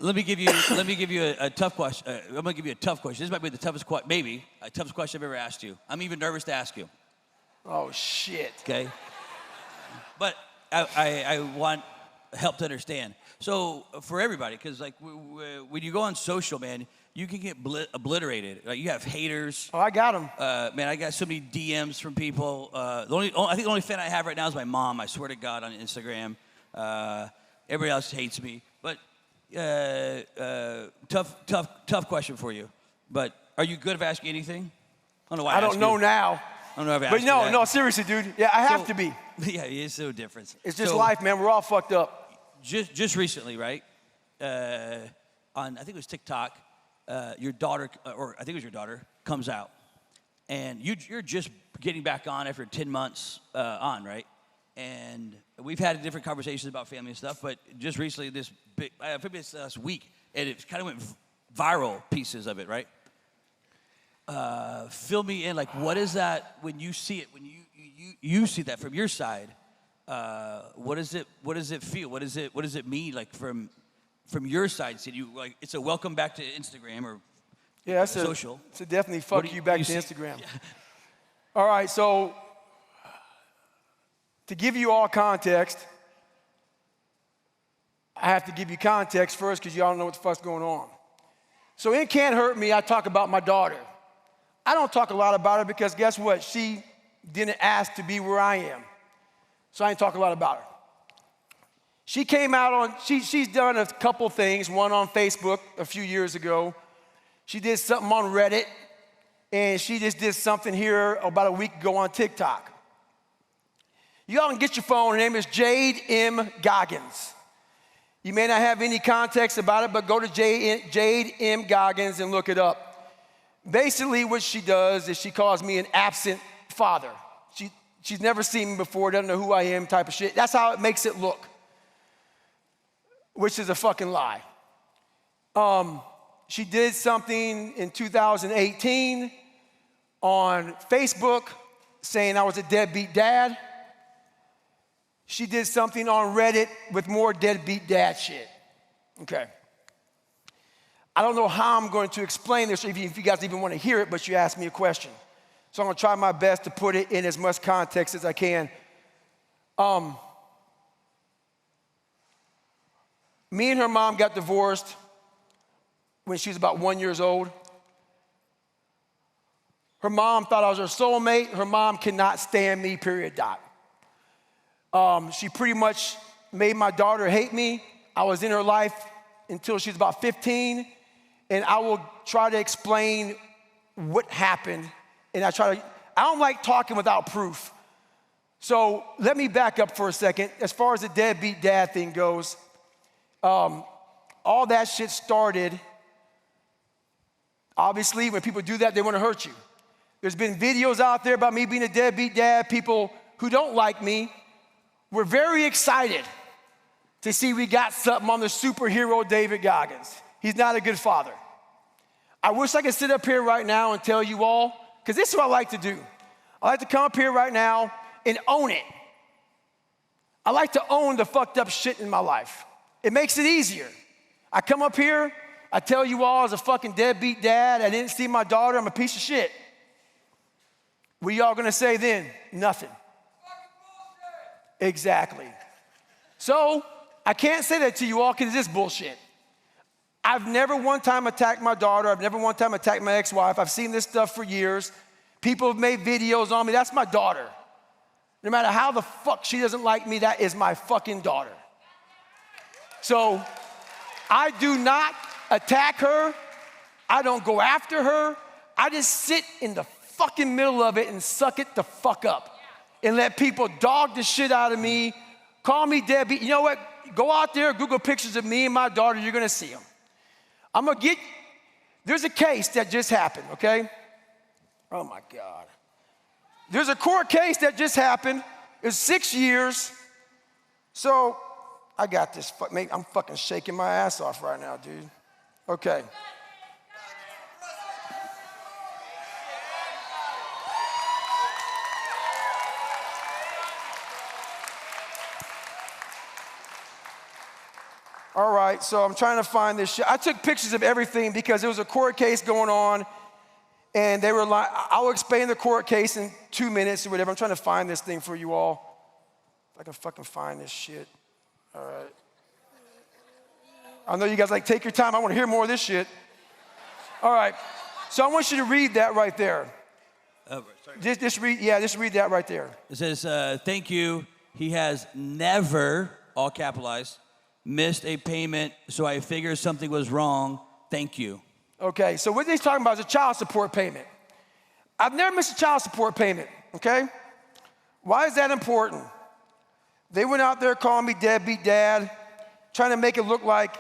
Let me give you a tough question. I'm gonna give you a tough question. This might be the toughest toughest question I've ever asked you. I'm even nervous to ask you. Oh shit. Okay. But I want help to understand. So for everybody, because like when you go on social, man, you can get obliterated. Like, you have haters. Oh, I got them. Man, I got so many DMs from people. I think the only fan I have right now is my mom. I swear to God, on Instagram. Everybody else hates me. But tough question for you. But are you good at asking anything? I don't know why. I don't know now. I don't know if I But no, seriously, dude. Yeah, I have to be. Yeah, it's so different. It's just life, man. We're all fucked up. Just recently, right? On I think it was TikTok, your daughter, or I think it was your daughter, comes out, and you're just getting back on after 10 months on, right? And we've had different conversations about family and stuff, but just recently, maybe this last week, and it kind of went viral, pieces of it, right? Fill me in, like, what is that when you see it, when you see that from your side? What does it feel? What does it mean, like, from your side? So you, like, it's a welcome back to Instagram or social. It's a definitely fuck you back to Instagram. Yeah. All right, so to give you all context, I have to give you context first because y'all don't know what the fuck's going on. So in Can't Hurt Me, I talk about my daughter. I don't talk a lot about her because guess what? She didn't ask to be where I am. So I ain't talk a lot about her. She came out on, she's done a couple things, one on Facebook a few years ago. She did something on Reddit, and she just did something here about a week ago on TikTok. Y'all can get your phone. Her name is Jade M. Goggins. You may not have any context about it, but go to Jade M. Goggins and look it up. Basically, what she does is she calls me an absent father. She's never seen me before, doesn't know who I am, type of shit. That's how it makes it look, which is a fucking lie. She did something in 2018 on Facebook saying I was a deadbeat dad. She did something on Reddit with more deadbeat dad shit. Okay. I don't know how I'm going to explain this, if you guys even want to hear it, but you asked me a question. So I'm going to try my best to put it in as much context as I can. Me and her mom got divorced when she was about 1 year old. Her mom thought I was her soulmate. Her mom cannot stand me, period, dot. She pretty much made my daughter hate me. I was in her life until she was about 15, and I will try to explain what happened. And I don't like talking without proof. So let me back up for a second. As far as the deadbeat dad thing goes, all that shit started, obviously, when people do that, they want to hurt you. There's been videos out there about me being a deadbeat dad. People who don't like me were very excited to see we got something on the superhero David Goggins. He's not a good father. I wish I could sit up here right now and tell you all, because this is what I like to do. I like to come up here right now and own it. I like to own the fucked up shit in my life. It makes it easier. I come up here, I tell you all as a fucking deadbeat dad, I didn't see my daughter, I'm a piece of shit. What y'all gonna say then? Nothing. Exactly. So, I can't say that to you all because it is bullshit. I've never one time attacked my daughter. I've never one time attacked my ex-wife. I've seen this stuff for years. People have made videos on me. That's my daughter. No matter how the fuck she doesn't like me, that is my fucking daughter. So, I do not attack her. I don't go after her. I just sit in the fucking middle of it and suck it the fuck up and let people dog the shit out of me, call me deadbeat. You know what? Go out there, Google pictures of me and my daughter. You're gonna see them. There's a case that just happened, okay? Oh my God. There's a court case that just happened. It's 6 years. So I got this. I'm fucking shaking my ass off right now, dude. Okay. All right, so I'm trying to find this shit. I took pictures of everything because there was a court case going on, and they were like, I'll explain the court case in 2 minutes or whatever. I'm trying to find this thing for you all. If I can fucking find this shit. All right. I know you guys like, take your time. I want to hear more of this shit. All right, so I want you to read that right there. Just read that right there. It says, thank you. He has never, all capitalized, missed a payment, so I figured something was wrong. Thank you. Okay, so what he's talking about is a child support payment. I've never missed a child support payment, okay? Why is that important? They went out there calling me deadbeat dad, trying to make it look like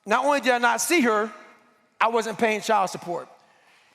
not only did I not see her, I wasn't paying child support.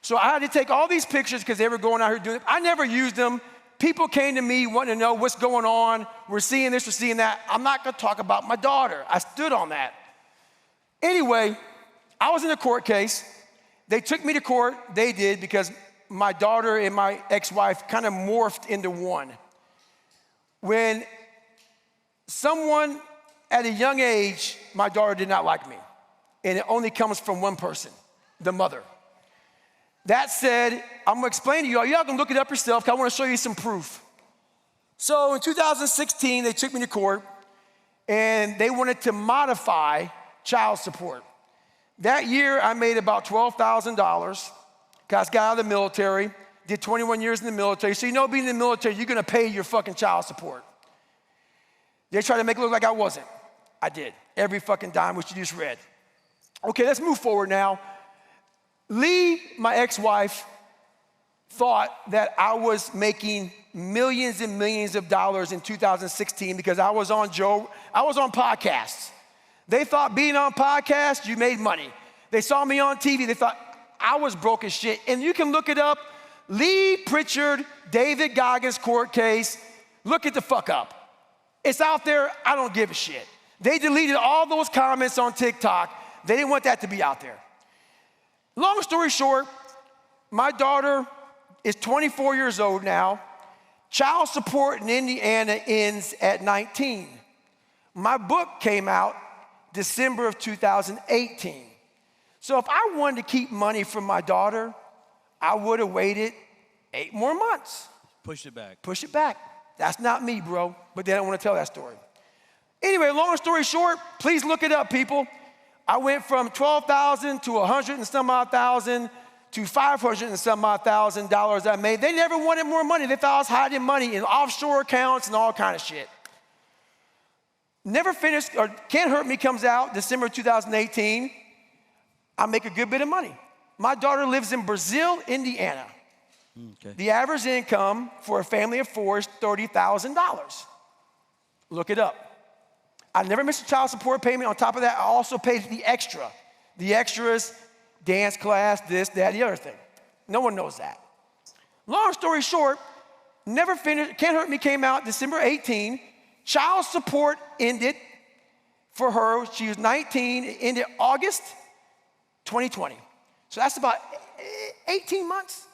So I had to take all these pictures because they were going out here doing it. I never used them. People came to me wanting to know what's going on. We're seeing this, we're seeing that. I'm not gonna talk about my daughter. I stood on that. Anyway, I was in a court case. They took me to court. They did, because my daughter and my ex-wife kind of morphed into one. When someone at a young age, my daughter did not like me. And it only comes from one person, the mother. That said, I'm gonna explain to y'all. Y'all can look it up yourself, because I wanna show you some proof. So in 2016, they took me to court, and they wanted to modify child support. That year, I made about $12,000, because I got out of the military, did 21 years in the military. So you know, being in the military, you're gonna pay your fucking child support. They tried to make it look like I wasn't. I did, every fucking dime, which you just read. Okay, let's move forward now. Lee, my ex-wife, thought that I was making millions and millions of dollars in 2016 because I was on podcasts. They thought being on podcasts, you made money. They saw me on TV, they thought I was broke as shit. And you can look it up, Lee Pritchard, David Goggins court case, look it the fuck up. It's out there, I don't give a shit. They deleted all those comments on TikTok. They didn't want that to be out there. Long story short, my daughter is 24 years old now. Child support in Indiana ends at 19. My book came out December of 2018. So if I wanted to keep money from my daughter, I would have waited 8 more months. Push it back. Push it back. That's not me, bro, but they don't want to tell that story. Anyway, long story short, please look it up, people. I went from $12,000 to $100 and some odd thousand to $500 and some odd $1,000 I made. They never wanted more money. They thought I was hiding money in offshore accounts and all kind of shit. Never finished, or Can't Hurt Me comes out December 2018. I make a good bit of money. My daughter lives in Brazil, Indiana. Okay. The average income for a family of 4 is $30,000. Look it up. I never missed a child support payment. On top of that, I also paid the extra. The extras, dance class, this, that, the other thing. No one knows that. Long story short, never finished. Can't Hurt Me came out December 18. Child support ended for her. She was 19. It ended August 2020. So that's about 18 months.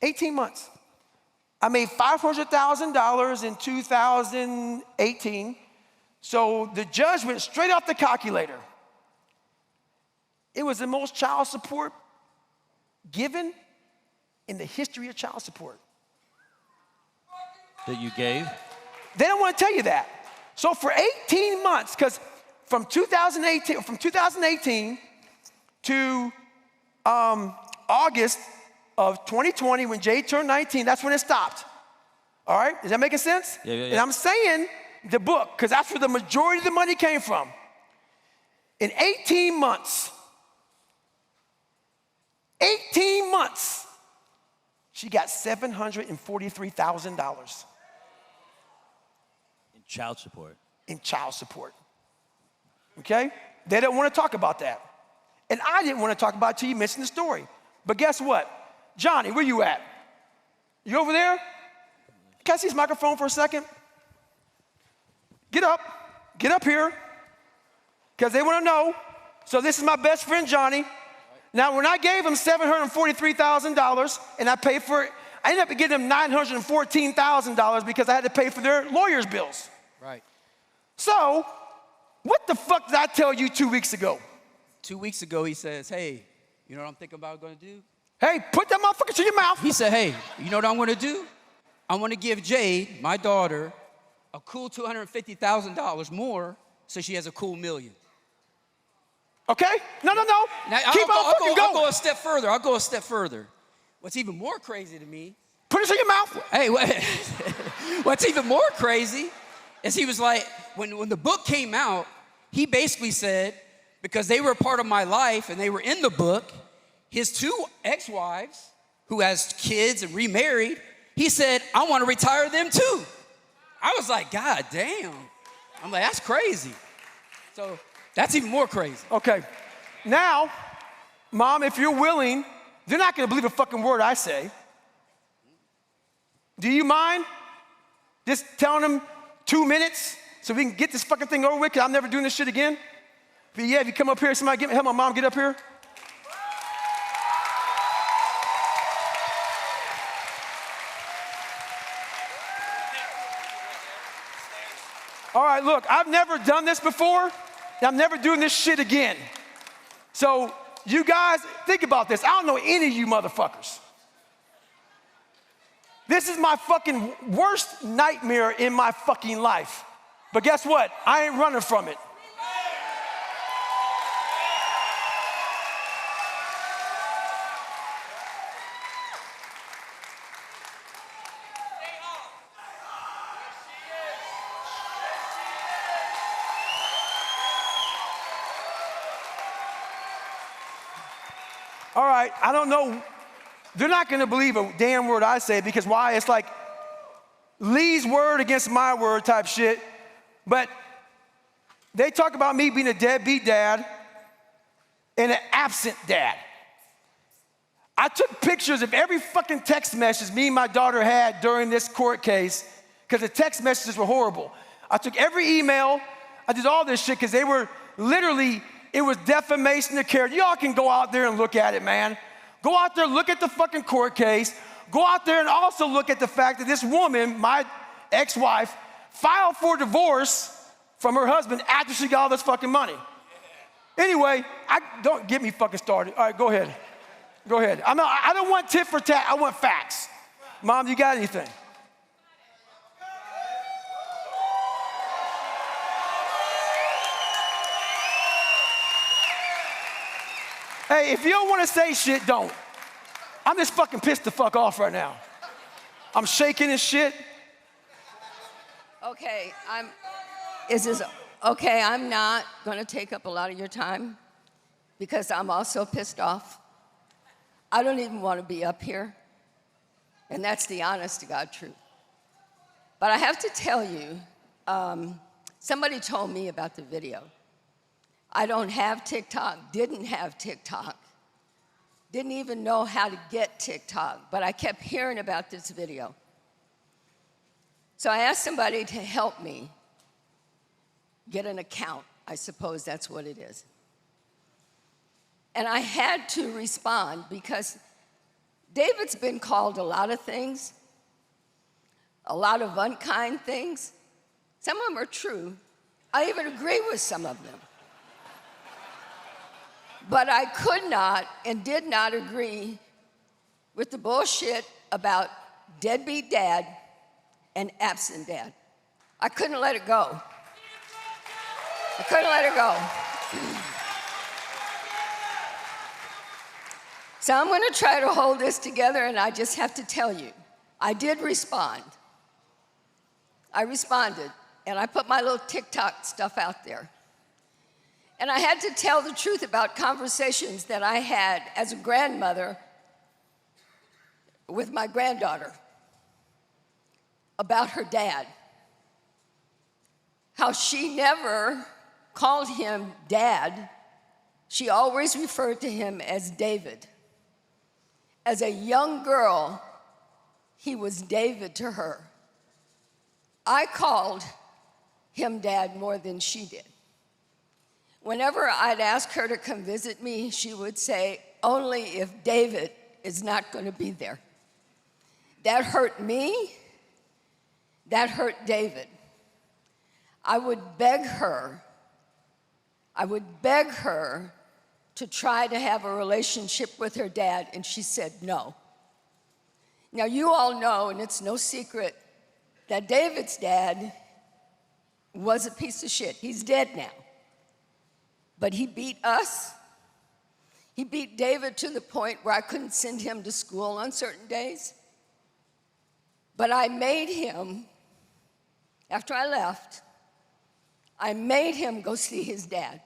18 months. I made $500,000 in 2018. So the judge went straight off the calculator. It was the most child support given in the history of child support. That you gave? They don't want to tell you that. So for 18 months, because from 2018 to August of 2020, when Jay turned 19, that's when it stopped. All right, is that making sense? Yeah. And I'm saying the book, because that's where the majority of the money came from. In 18 months, she got $743,000. In child support. In child support. Okay? They don't want to talk about that. And I didn't want to talk about it till you mentioned the story. But guess what? Johnny, where you at? You over there? Can I see his microphone for a second? Get up here, because they want to know. So this is my best friend, Johnny. Now, when I gave him $743,000 and I paid for it, I ended up getting him $914,000 because I had to pay for their lawyer's bills. Right. So What the fuck did I tell you 2 weeks ago? 2 weeks ago, he says, hey, you know what I'm thinking about going to do? Hey, put that motherfucker to your mouth. He said, hey, you know what I'm going to do? I'm going to give Jade, my daughter, a cool $250,000 more so she has a cool $1 million. Okay? No. Now, Keep on fucking going. I'll go a step further. What's even more crazy to me. Put it to your mouth. Hey, what's even more crazy is he was like, when the book came out, he basically said, because they were a part of my life and they were in the book, his 2 ex-wives, who has kids and remarried, he said, I want to retire them too. I was like, God damn. I'm like, that's crazy. So that's even more crazy. Okay. Now, Mom, if you're willing, they're not going to believe a fucking word I say. Do you mind just telling them 2 minutes so we can get this fucking thing over with? Because I'm never doing this shit again. But yeah, if you come up here, somebody help my mom get up here. All right, look, I've never done this before, and I'm never doing this shit again. So you guys, think about this. I don't know any of you motherfuckers. This is my fucking worst nightmare in my fucking life. But guess what? I ain't running from it. All right, I don't know. They're not going to believe a damn word I say because why? It's like Lee's word against my word type shit. But they talk about me being a deadbeat dad and an absent dad. I took pictures of every fucking text message me and my daughter had during this court case because the text messages were horrible. I took every email. I did all this shit because they were literally, it was defamation of character. Y'all can go out there and look at it, man. Go out there, look at the fucking court case. Go out there and also look at the fact that this woman, my ex-wife, filed for divorce from her husband after she got all this fucking money. Anyway, don't get me fucking started. All right, go ahead. Go ahead. I don't want tit for tat. I want facts. Mom, you got anything? Hey, if you don't want to say shit, don't. I'm just fucking pissed the fuck off right now. I'm shaking and shit. Okay, I'm not going to take up a lot of your time because I'm also pissed off. I don't even want to be up here, and that's the honest to God truth. But I have to tell you, somebody told me about the video. I don't have TikTok, didn't have TikTok, didn't even know how to get TikTok, but I kept hearing about this video. So I asked somebody to help me get an account. I suppose that's what it is. And I had to respond because David's been called a lot of things, a lot of unkind things. Some of them are true. I even agree with some of them. But I could not and did not agree with the bullshit about deadbeat dad and absent dad. I couldn't let it go. I couldn't let it go. So I'm going to try to hold this together, and I just have to tell you, I did respond. I responded, and I put my little TikTok stuff out there. And I had to tell the truth about conversations that I had as a grandmother with my granddaughter about her dad. How she never called him dad. She always referred to him as David. As a young girl, he was David to her. I called him dad more than she did. Whenever I'd ask her to come visit me, she would say, only if David is not going to be there. That hurt me. That hurt David. I would beg her I would beg her to try to have a relationship with her dad, and she said no. Now, you all know, and it's no secret, that David's dad was a piece of shit. He's dead now. But he beat us. He beat David to the point where I couldn't send him to school on certain days. But I made him, after I left, I made him go see his dad.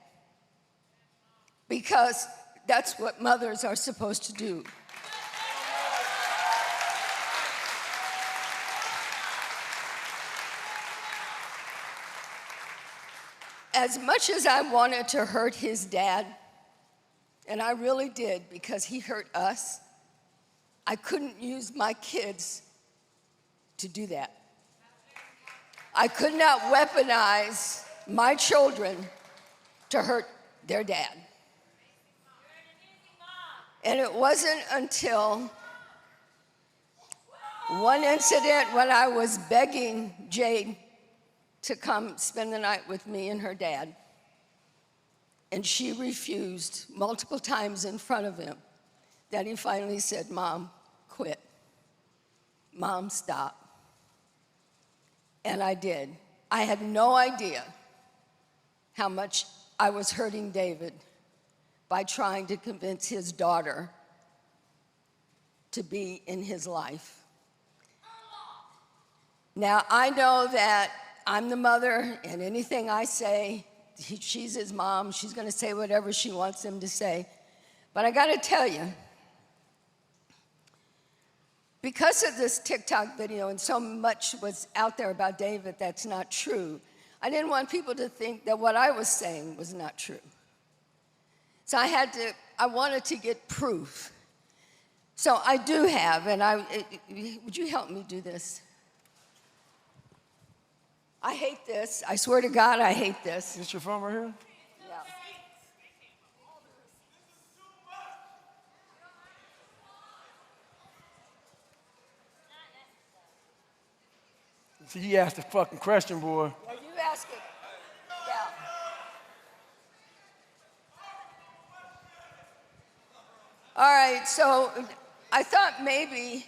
Because that's what mothers are supposed to do. As much as I wanted to hurt his dad, and I really did because he hurt us, I couldn't use my kids to do that. I could not weaponize my children to hurt their dad. And it wasn't until one incident when I was begging Jade to come spend the night with me and her dad, and she refused multiple times in front of him, that he finally said, Mom, quit. Mom, stop. And I did. I had no idea how much I was hurting David by trying to convince his daughter to be in his life. Now, I know that I'm the mother, and anything I say, she's his mom. She's going to say whatever she wants him to say. But I got to tell you, because of this TikTok video and so much was out there about David that's not true, I didn't want people to think that what I was saying was not true. So I wanted to get proof. So I do have, and would you help me do this? I hate this. I swear to God, I hate this. Is this your phone right here? Yeah. See, you asked the fucking question, boy. Well, you ask it. Yeah. All right, so I thought maybe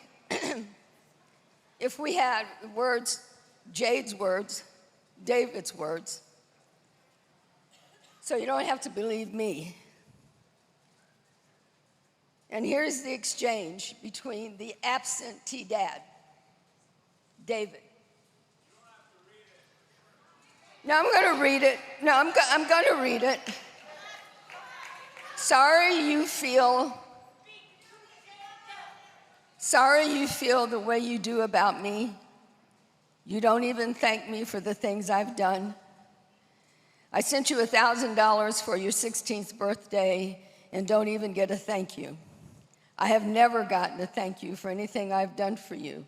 if we had words, Jade's words, David's words, so you don't have to believe me. And here's the exchange between the absentee dad, David. No, I'm going to read it. No, I'm going to read it. Sorry you feel the way you do about me. You don't even thank me for the things I've done. I sent you $1,000 for your 16th birthday and don't even get a thank you. I have never gotten a thank you for anything I've done for you.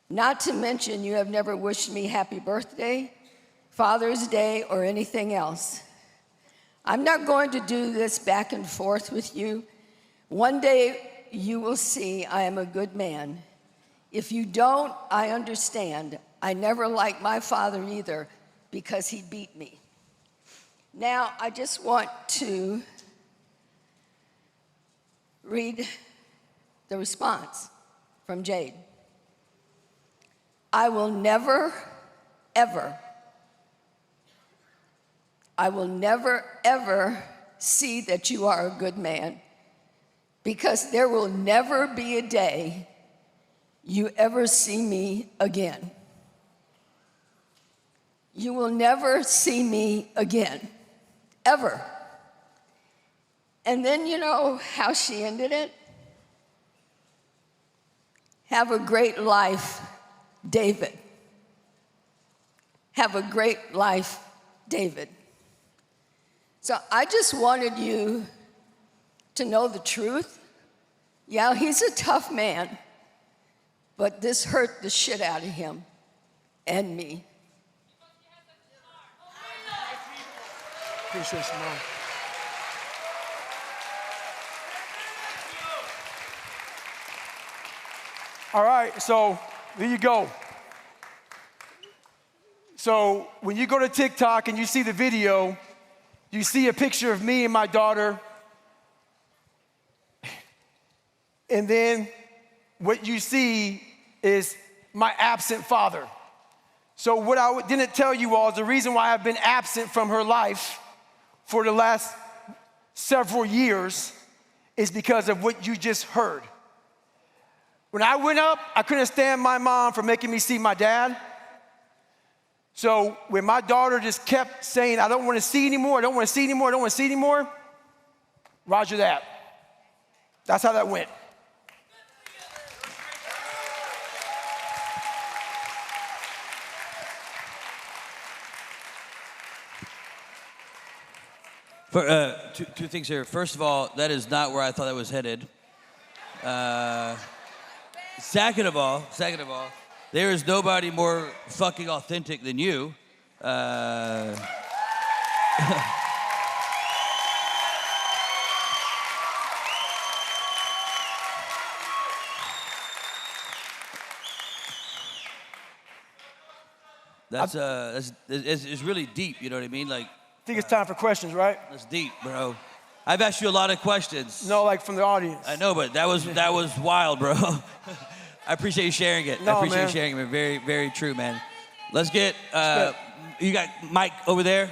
Not to mention you have never wished me happy birthday, Father's Day, or anything else. I'm not going to do this back and forth with you. One day you will see I am a good man. If you don't, I understand. I never liked my father either because he beat me. Now, I just want to read the response from Jade. I will never, ever see that you are a good man because there will never be a day you ever see me again. You will never see me again, ever. And then you know how she ended it? Have a great life, David. Have a great life, David. So I just wanted you to know the truth. Yeah, he's a tough man. But this hurt the shit out of him and me. Appreciate you, Mom. All right, so there you go. So when you go to TikTok and you see the video, You see a picture of me and my daughter, and then what you see is my absent father. So what I didn't tell you all is the reason why I've been absent from her life for the last several years is because of what you just heard. When I went up, I couldn't stand my mom for making me see my dad. So when my daughter just kept saying, I don't want to see anymore, I don't want to see anymore, I don't want to see anymore, roger that. That's how that went. Two things here. First of all, that is not where I thought that was headed. Second of all, there is nobody more fucking authentic than you. It's really deep, you know what I mean? Like, I think it's time for questions, right? that's deep, bro. I've asked you a lot of questions. No, like from the audience. I know, but that was wild, bro. I appreciate you sharing it. No, I appreciate man. you sharing it, man. Very, very true, man. Let's get, you got Mike over there.